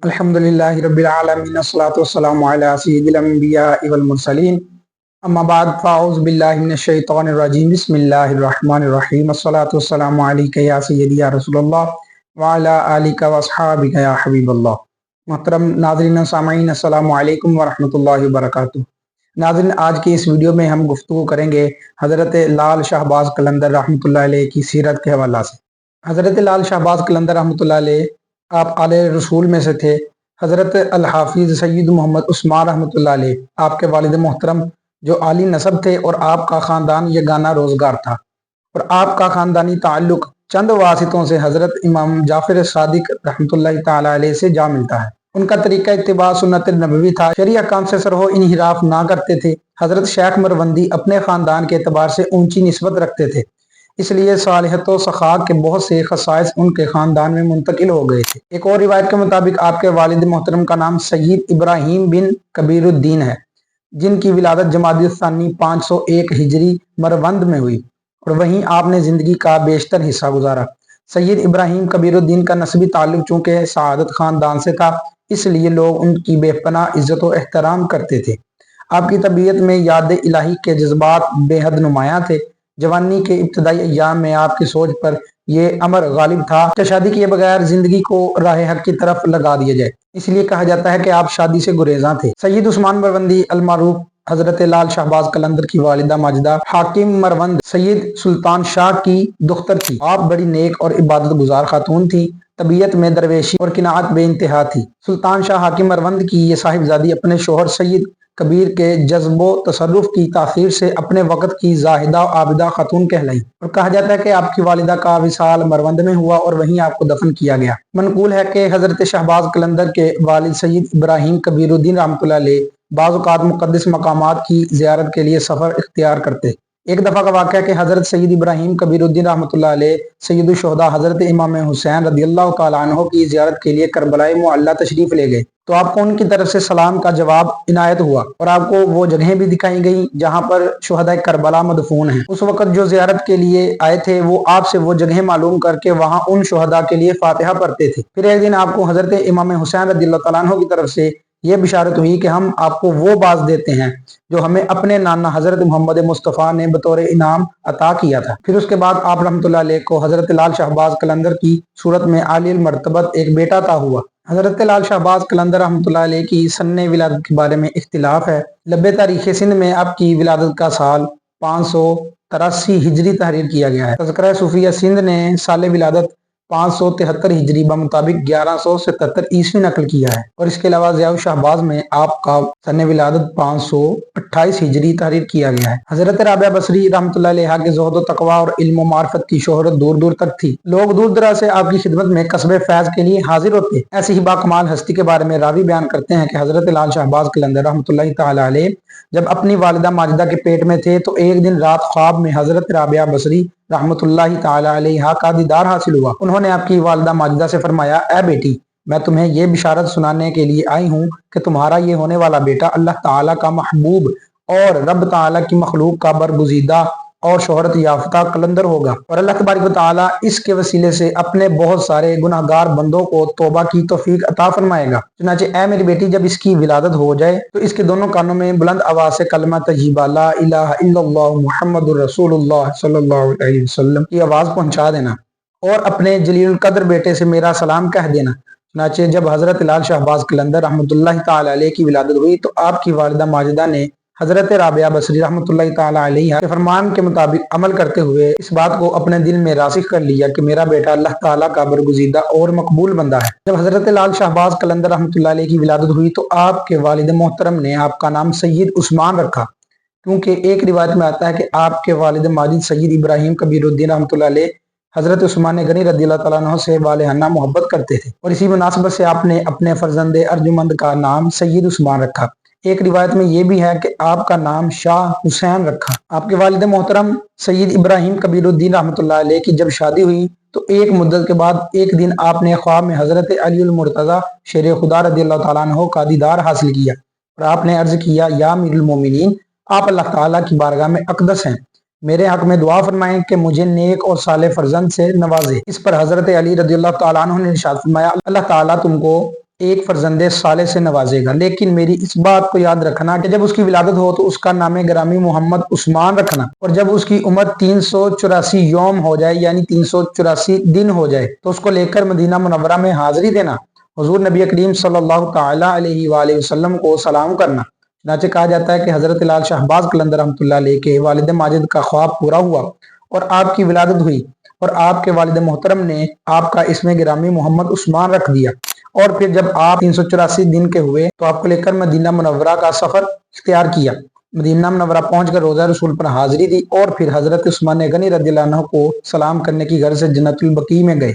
अल्हम्दुलिल्लाहि रब्बिल आलमीन अस्सलातु वस्सलामु अला सय्यिदिल अंबियाइ वल मुरसलीन अम्मा बाद फ़अऊज़ु बिल्लाहि मिनश शैतानिर रजीम बिस्मिल्लाहिर रहमानिर रहीम अस्सलातु वस्सलामु अलैका या सय्यदी या रसूलल्लाह व अला आलिका व अस्हाबिका या हबीबल्लाह। मोहतरम नाज़रीन व सामईन, अस्सलामु अलैकुम व रहमतुल्लाहि व बरकातुहू। नाज़रीन, आज की इस वीडियो में हम गुफ्तगू करेंगे हज़रत लाल शाहबाज कलंदर रहमतुल्लाह अलैह की सीरत के हवाला से। हज़रत लाल शाहबाज कलंदर रहमतुल्लाह अलैह आप आले रसूल में से थे। हज़रत अल हाफिज़ सैयद मोहम्मद उस्मान रहमतुल्लाह अलैह आपके वालिद मोहतरम जो आली नसब थे और आपका ख़ानदान यगाना रोज़गार था, और आपका ख़ानदानी ताल्लुक़ चंद वासितों से हज़रत इमाम जाफ़र सादिक रहमतुल्लाह ताला अलैह से जा मिलता है। उनका तरीक़ा इत्तिबा सुन्नत नबवी था, शरई अहकाम से सरहो इन्हिराफ ना करते थे। हज़रत शेख मरवंदी अपने ख़ानदान के एतबार से ऊंची निस्बत रखते थे, इसलिए सालिहत व सखा के बहुत से खसाइस उनके ख़ानदान में मुंतकिल हो गए थे। एक और रिवायत के मुताबिक आपके वालिद मोहतरम का नाम सय्यद इब्राहीम बिन कबीरुद्दीन है, जिनकी विलादत जमादी सानी 501 हिजरी मरवंद में हुई, और वहीं आपने ज़िंदगी का बेशतर हिस्सा गुजारा। सय्यद इब्राहीम कबीरुद्दीन का नस्बी ताल्लुक चूँकि सआदत ख़ानदान से था, इसलिए लोग उनकी बेपनाह इज़्ज़त व एहतराम करते थे। आपकी तबीयत में याद इलाही के जज्बात बेहद नुमायाँ थे। जवानी के इब्तदाई अय्याम में आपकी सोच पर यह अमर गालिब था कि शादी किए बगैर जिंदगी को राह हक की तरफ लगा दिया जाए, इसलिए कहा जाता है कि आप शादी से गुरेजा थे। सैयद उस्मान मरवंदी अल मारूफ हजरत लाल शाहबाज कलंदर की वालिदा माजिदा हाकिम मरवंद सैयद सुल्तान शाह की दुख्तर थी। आप बड़ी नेक और इबादत गुजार खातून थी। तबीयत में दरवेशी और किनात बे इंतहा थी। सुल्तान शाह हाकिम मरवंद की ये साहिबजादी अपने शोहर सैयद कबीर के जज्बो तसर्रुफ की तासीर से अपने वक़्त की जाहिदा आबिदा खातून कहलाई, और कहा जाता है कि आपकी वालिदा का विसाल मरवंद में हुआ और वहीं आपको दफन किया गया। मनकूल है कि हजरत शहबाज कलंदर के वालिद सैयद इब्राहीम कबीरुद्दीन रहमतुल्लाह अलैह बाज़ औक़ात मुक़द्दस मकामात की ज़ियारत के लिए सफ़र इख्तियार करते। एक दफ़ा का वाक़या कि हज़रत सैयद इब्राहीम कबीरुद्दीन रहमतुल्लाह अलैह सैयदुल शुहदा हज़रत इमाम हुसैन रज़ियल्लाहु तआला अन्हु की ज़ियारत के लिए करबलाए मुअल्ला तशरीफ़ ले गए, तो आपको उनकी तरफ से सलाम का जवाब इनायत हुआ और आपको वो जगहें भी दिखाई गई जहाँ पर शुहदा करबला मदफून हैं। उस वक़्त जो ज़ियारत के लिए आए थे वो आपसे वो जगहें मालूम करके वहाँ उन शुहदा के लिए फातिहा पढ़ते थे। फिर एक दिन आपको हज़रत इमाम हुसैन रज़ियल्लाहु तआला अन्हु की तरफ से ये बिशारत हुई कि हम आपको वो बाज देते हैं जो हमें अपने नाना हजरत मोहम्मद मुस्तफ़ा ने बतौर इनाम अता किया था। फिर उसके बाद आप रहमतुल्लाह अलैह को हजरत लाल शाहबाज कलंदर की सूरत में आलिल मर्तबत एक बेटा अता हुआ। हजरत लाल शाहबाज कलंदर रहमतुल्लाह अलैह की सन्ने विलादत के बारे में इख्तिलाफ है। लब्बे तारीख सिंध में आपकी विलादत का साल 583 हिजरी तहरीर किया गया है। तज़किरा सूफिया सिंध ने साल विलादत 573 हिजरी मुताबिक 1177 ईस्वी नकल किया है, और इसके अलावा ज़िया शाहबाज में आपका सन्ने विलादत 528 हिजरी तहरीर किया गया है। हजरत राबिया बसरी रहमतुल्लाह अलैहा के ज़ुहद व तक़वा और इल्म व मार्फत की शोहरत दूर दूर तक थी। लोग दूर दराज से आपकी खिदमत में कस्बे फैज के लिए हाजिर होते। ऐसी ही बाकमाल हस्ती के बारे में रावी बयान करते हैं कि हजरत लाल शाहबाज कलंदर रहमतुल्लाह तआला अलैह जब अपनी वालिदा माजिदा के पेट में थे तो एक दिन रात ख्वाब में हजरत राबिया बसरी रहमतुल्लाह तआला अलैहा का दीदार हासिल हुआ। उन्होंने आपकी वालिदा माजिदा से फरमाया, ऐ बेटी, मैं तुम्हें ये बिशारत सुनाने के लिए आई हूँ कि तुम्हारा ये होने वाला बेटा अल्लाह ताला का महबूब और रब ताला की मखलूक का बरगुज़ीदा और शोहरत याफ्ता कलंदर होगा, और अल्लाह तबारक व तआला इसके वसीले से अपने बहुत सारे गुनाहगार बंदों को तौबा की तौफीक अता फरमाएगा। चुनांचे ऐ मेरी बेटी, जब इसकी विलादत हो जाए तो इसके दोनों कानों में बुलंद आवाज से कलमा तय्यबा ला इलाहा इल्लल्लाह मुहम्मदुर रसूलुल्लाह सल्लल्लाहु अलैहि वसल्लम की आवाज पहुंचा देना, और अपने जलील कदर बेटे से मेरा सलाम कह देना। चुनांचे जब हजरत लाल शाहबाज कलंदर रहमतुल्लाह तआला अलैह की विलादत हुई तो आपकी वालिदा माजिदा ने हजरत राबिया बसरी रहमतुल्लाह तआला अलैहा के फरमान के मुताबिक अमल करते हुए इस बात को अपने दिल में रासिख कर लिया कि मेरा बेटा अल्लाह ताला का बरगुज़ीदा और मकबूल बंदा है। जब हजरत लाल शाहबाज कलंदर रहमतुल्लाह अलैह की विलादत हुई तो आपके वालिद मोहतरम ने आपका नाम सैयद उस्मान रखा, क्योंकि एक रिवायत में आता है कि आपके वालिद माजिद सैयद इब्राहीम कबीरुद्दीन रहमतुल्लाह अलैह हजरत उस्मान गनी रज़ियल्लाहु तआला अन्हु से वालिहाना मोहब्बत करते थे, और इसी मुनासबत से आपने अपने फर्जंदे अर्जुमंद का नाम सैयद उस्मान रखा। एक रिवायत में यह भी है कि आपका नाम शाह हुसैन रखा। आपके वालिद मोहतरम सैयद इब्राहीम कबीरुद्दीन रहमतुल्लाह अलैह की जब शादी हुई तो एक मुद्दत के बाद एक दिन आपने ख्वाब में हजरत अली उल मुर्तज़ा शेर खुदा रज़ियल्लाहु तआला अन्हु का दीदार हासिल किया, और आपने अर्ज किया, या अमीरुल मोमिनीन, आप अल्लाह ताला की बारगाह में अक़दस हैं, मेरे हक में दुआ फरमाएं कि मुझे नेक और साले फर्जंद से नवाजे। इस पर हजरत अली रज़ियल्लाहु तआला अन्हु ने इरशाद फरमाया, अल्लाह ताला तुमको ایک فرزند صالح سے نوازے گا، لیکن میری اس بات کو یاد رکھنا کہ جب اس کی ولادت ہو تو اس کا نام گرامی محمد عثمان رکھنا، اور جب اس کی عمر 384 یوم ہو جائے یعنی 384 دن ہو جائے تو اس کو لے کر مدینہ منورہ میں حاضری دینا، حضور نبی کریم صلی اللہ تعالی علیہ وآلہ وسلم کو سلام کرنا۔ چنانچہ کہا جاتا ہے کہ حضرت لال شہباز قلندر رحمۃ اللہ علیہ کے والد ماجد کا خواب پورا ہوا اور آپ کی ولادت ہوئی، اور آپ کے والد محترم نے آپ کا اسم گرامی محمد عثمان رکھ دیا، اور پھر جب آپ 384 دن کے ہوئے تو آپ کو لے کر مدینہ منورہ کا سفر اختیار کیا، مدینہ منورہ پہنچ کر روضہ رسول پر حاضری دی، اور پھر حضرت عثمان غنی رضی اللہ عنہ کو سلام کرنے کی غرض سے جنت البقیع میں گئے۔